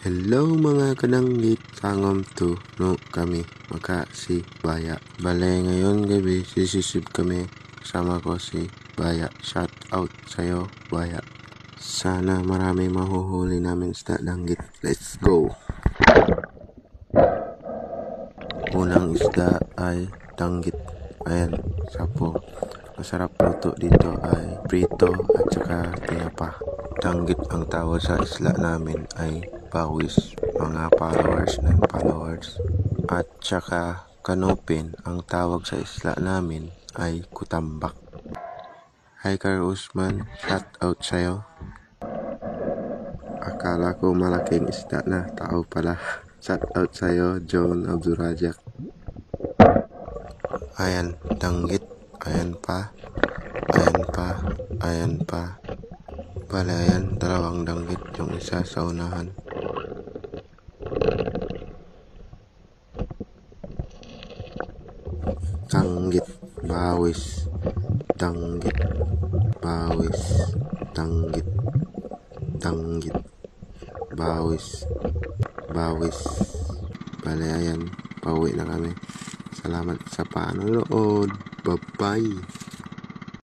Hello mga kananggit, sangom to no kami maka si Baya. Bale ngayon gabi sisisip kami, kasama ko si Baya. Shout out sa'yo Baya. Sana marami mahuhuli namin isda danggit. Let's go. Unang isda ay danggit. Ayan, sapo. Masarap luto dito ay prito at saka tinapa. Danggit ang tawag sa isla namin ay bawis, mga followers. At saka kanupin ang tawag sa isla namin ay kutambak. Hi Car Usman, shout out sa'yo. Akala ko malaking isda na, tao pala. Shout out sa'yo John Abdurajak. Ayan, danggit. Ayan pa. Bale, ayan, dalawang danggit, yung isa sa unahan. Danggit, bawis, danggit, bawis, danggit, danggit, bawis. Bale, ayan, pauwi na kami. Salamat sa panonood. Bye-bye.